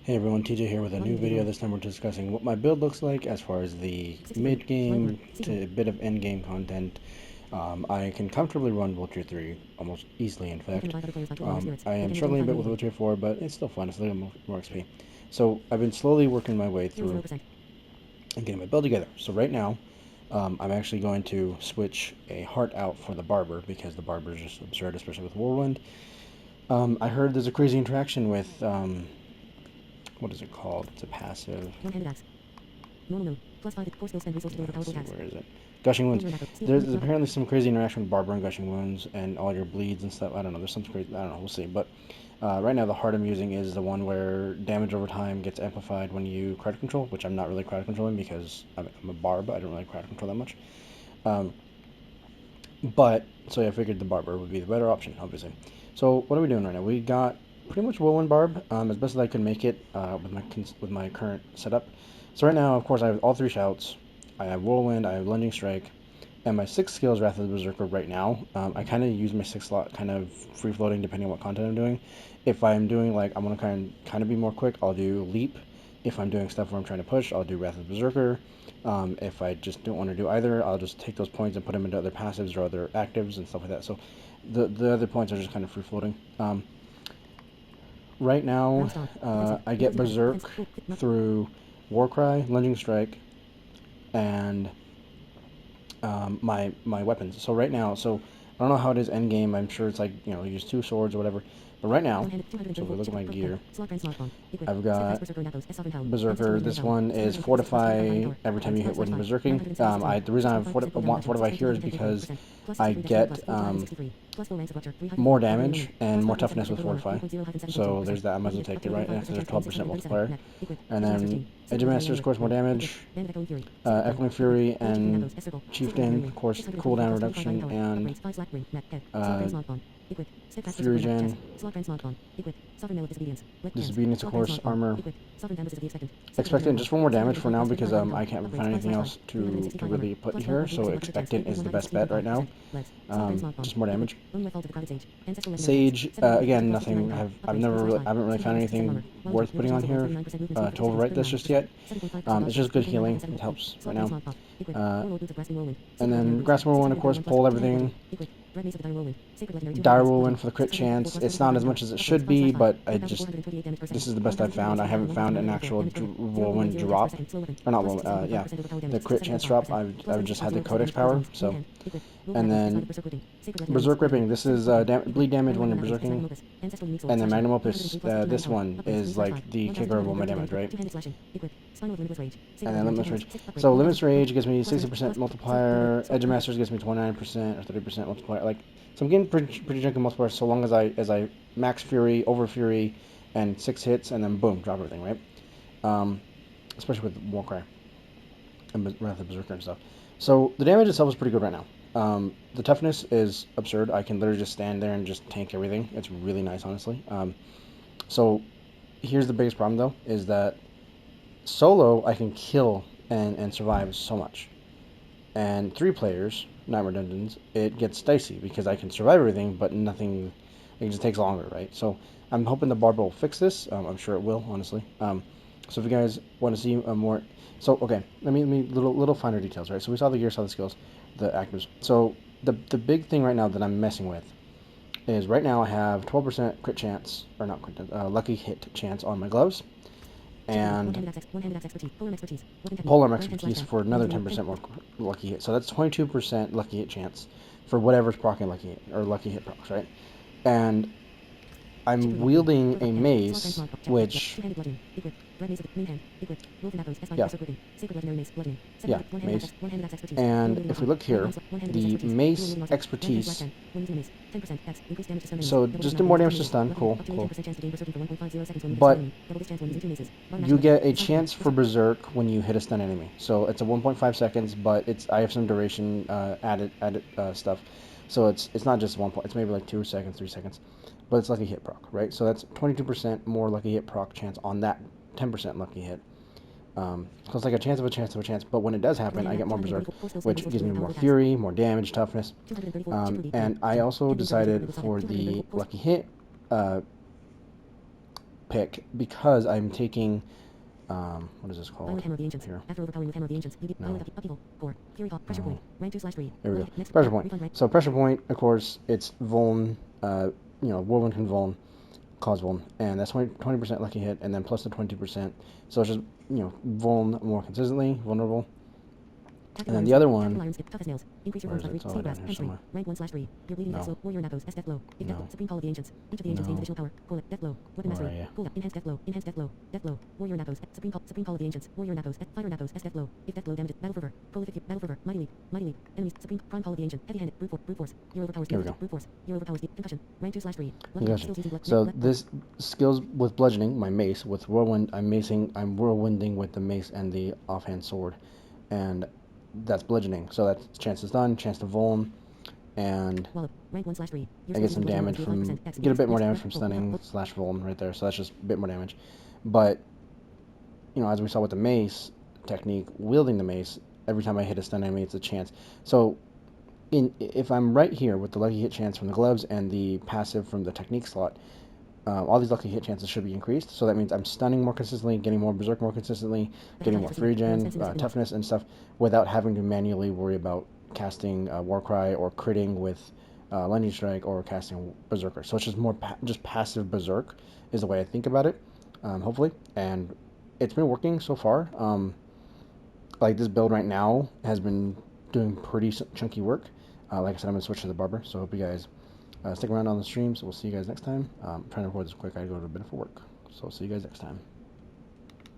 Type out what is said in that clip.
Hey everyone, TJ here with a new video. This time we're discussing what my build looks like as far as the mid-game to a bit of end-game content. I can comfortably run World Tier 3 almost easily, in fact. I am struggling a bit with World Tier 4, but it's still fun. It's a little more XP. So I've been slowly working my way through and getting my build together. So right now, I'm actually going to switch a heart out for the Barber because the Barber is just absurd, especially with Whirlwind. I heard there's a crazy interaction with... what is it called? It's a passive. Let's see, where is it? Gushing Wounds. There's apparently some crazy interaction with Barber and Gushing Wounds and all your bleeds and stuff. I don't know. There's some crazy. I don't know. We'll see. But right now, the heart I'm using is the one where damage over time gets amplified when you crowd control, which I'm not really crowd controlling because I'm a Barb. I don't really crowd control that much. So yeah, I figured the Barber would be the better option, obviously. So what are we doing right now? We got pretty much Whirlwind Barb, as best as I could make it with my current setup. So right now, of course, I have all three shouts. I have Whirlwind, I have Lunging Strike, and my 6th skill is Wrath of the Berserker right now. I kind of use my 6th slot kind of free-floating depending on what content I'm doing. If I'm doing, like, I want to kind of be more quick, I'll do Leap. If I'm doing stuff where I'm trying to push, I'll do Wrath of the Berserker. If I just don't want to do either, I'll just take those points and put them into other passives or other actives and stuff like that. So the other points are just kind of free-floating. Right now, I get Berserk through Warcry, Lunging Strike, and my weapons. So right now, I don't know how it is end game. I'm sure it's like, you know, use 2 swords or whatever. But right now, so if we look at my gear, I've got Berserker. This one is Fortify every time you hit wooden Berserking. The reason I want Fortify here is because I get more damage and more toughness with Fortify. So there's that. I might as well take it right now because there's 12% multiplier. And then Edge of Masters, of course, more damage. Echoing Fury and Chieftain, of course, cooldown reduction and Fury Gen. Disobedience, of course, armor. Expectant, just for more damage for now because I can't find anything else to really put here. So Expectant is the best bet right now. Just more damage. Sage, again, nothing. I haven't really found anything worth putting on here to overwrite this just yet. It's just good healing. It helps right now. And then Grasping Whirlwind, of course, pull everything. Dire Whirlwind for the crit chance. It's not as much as it should be, but this is the best I've found. I haven't found an actual Whirlwind drop, or not Whirlwind. Yeah, the crit chance drop. I've just had the Codex power. So, and then Berserk Ripping. This is bleed damage when you're berserking, and then Magnum Opus. This one is like the kicker of all my damage, right? And then Limitless Rage. So Limitless Rage gives me 60% multiplier. Edge of Masters gives me 29% or 30% multiplier. Like, so I'm getting pretty junky multiplier so long as I max Fury, over Fury, and 6 hits, and then boom, drop everything, right? Especially with Warcry and Wrath of the Berserker and stuff. So the damage itself is pretty good right now. The toughness is absurd. I can literally just stand there and just tank everything. It's really nice, honestly. So here's the biggest problem, though, is that solo I can kill and survive so much. And 3 players, Nightmare Dungeons, it gets dicey because I can survive everything, but nothing, it just takes longer, right? So I'm hoping the Barber will fix this. I'm sure it will, honestly. So if you guys want to see more, so okay, let me little finer details, right? So we saw the gear, saw the skills, the actives. So the big thing right now that I'm messing with is right now I have 12% crit chance, or not crit, lucky hit chance on my gloves, and Polearm Expertise for another 10% more lucky hit. So that's 22% lucky hit chance for whatever's proccing lucky hit, or lucky hit procs, right? And I'm wielding a mace, which... Yeah, mace. And if we look here, the mace expertise... So just do more damage to stun, cool. But you get a chance for Berserk when you hit a stun enemy. So it's a 1.5 seconds, but I have some duration added stuff. So it's not just 1 point, it's maybe like 2 seconds, 3 seconds. But it's lucky hit proc, right? So that's 22% more lucky hit proc chance on that 10% lucky hit. So it's like a chance of a chance of a chance, but when it does happen, I get more Berserk, which gives me more Fury, more damage, toughness. And I also decided for the lucky hit pick because I'm taking what is this called? Here. No. There we go. Pressure point. So pressure point, of course, it's Vuln, Whirlwind can Vuln, cause Vuln, and that's 20% lucky hit, and then plus the 20%. So it's just, Vuln more consistently, vulnerable. And then the other one, where is it? It's all down here somewhere. No. No. Supreme Call of the Ancients. Each of the Ancients gains additional power. Pull it. Death Blow. Weapon Mastery. Pull up. Enhanced Death Blow. Enhanced Death Blow. Death Blow. Warrior Napos. Supreme Call of the Ancients. Warrior Napos. Fighter Napos. Death Blow. If Death Blow damages. Battle Fervor. Prolific. Battle Fervor. Mighty Leap. Mighty Leap. Enemies. Supreme Prime Call of the Ancient. Heavy Handed. Brute Force. Your overpowers. Brute Force. Your overpowers. Concussion. Rank 2/3. Concussion. So this skills with bludgeoning, my mace, with whirlwind, I'm whirlwinding with the mace and the offhand sword. And that's bludgeoning, so that's chance is done, chance to vuln, and I get some damage from, get a bit more damage from stunning / vuln right there, so that's just a bit more damage. But, as we saw with the mace technique, wielding the mace, every time I hit a stun enemy, it's a chance. So, if I'm right here with the lucky hit chance from the gloves and the passive from the technique slot, all these lucky hit chances should be increased, so that means I'm stunning more consistently, getting more berserk more consistently, getting more free gen, toughness and stuff, without having to manually worry about casting Warcry or critting with Lightning Strike or casting Berserker. So it's just more just passive Berserk is the way I think about it, hopefully, and it's been working so far. Like this build right now has been doing pretty chunky work. Like I said, I'm going to switch to the Barber, so I hope you guys stick around on the stream, so we'll see you guys next time. I'm trying to record this quick. I go to a bit of work, so I'll see you guys next time.